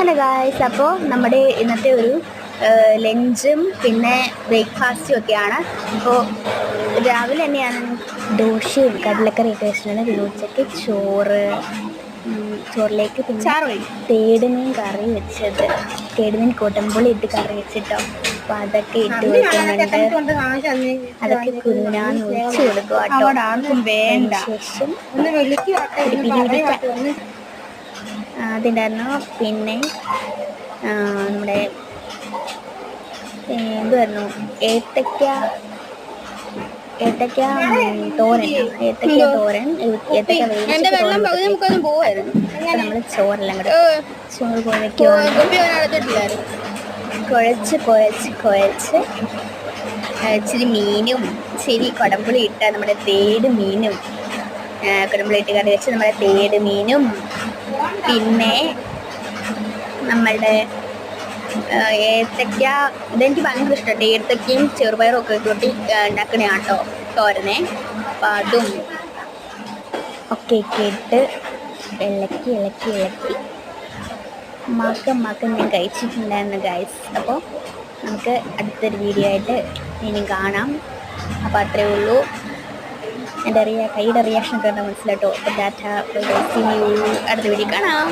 അങ്ങനെ ഗായ്സ്, അപ്പോൾ നമ്മുടെ ഇന്നത്തെ ഒരു ലഞ്ചും പിന്നെ ബ്രേക്ക്ഫാസ്റ്റും ഒക്കെയാണ്. അപ്പോൾ രാവിലെ തന്നെയാണ് ദോശയും കടലക്കറിയൊക്കെ വെച്ചിട്ടുണ്ട്. പിന്നെ ഉച്ചയ്ക്ക് ചോറിലേക്ക് പിന്നെ തേടുമീൻ കറി വെച്ചത്, തേടുമീൻ കൊടമ്പുളി ഇട്ട് കറി വെച്ചിട്ടോ. അപ്പോൾ അതൊക്കെ ഇട്ട് വെക്കുന്നുണ്ട്. അതൊക്കെ കുഞ്ഞാന്ന് ഒഴിച്ച് കൊടുക്കുക കേട്ടോ. ശേഷം അതുണ്ടായിരുന്നു. പിന്നെ നമ്മുടെ എന്തുവായിരുന്നു, ഏത്തക്ക തോരൻ, ഏത്തക്ക വേവിച്ചിട്ട് നമ്മൾ ചോറെല്ലാം കൂടെ ചോറ് കുഴച്ച് ഇച്ചിരി മീനും ഇച്ചിരി കുടമ്പുളി ഇട്ട നമ്മുടെ തേട് മീനും, കുടമ്പുളി ഇട്ട് കറി വെച്ച് നമ്മുടെ തേട് മീനും, പിന്നെ നമ്മളുടെ ഏത്തക്ക, ഇതെനിക്ക് ഭയങ്കര ഇഷ്ടമാണ്. ഏത്തക്കയും ചെറുപയറും ഒക്കെ കൂട്ടി ഉണ്ടാക്കണ കേട്ടോ തോരനെ. അപ്പം അതും ഒക്കെ ഇട്ട് ഇളക്കി മാക്കം ഞാൻ കഴിച്ചിട്ടുണ്ടായിരുന്നു ഗൈസ്. അപ്പോൾ നമുക്ക് അടുത്തൊരു വീഡിയോ ആയിട്ട് ഇനി കാണാം. അപ്പോൾ അത്രയേ ഉള്ളൂ. എൻ്റെ കൈയുടെ റിയാക്ഷൻ ഒക്കെ മനസ്സിലാട്ടോ. അപ്പോൾ അടുത്ത വീഡിയോ കാണാം.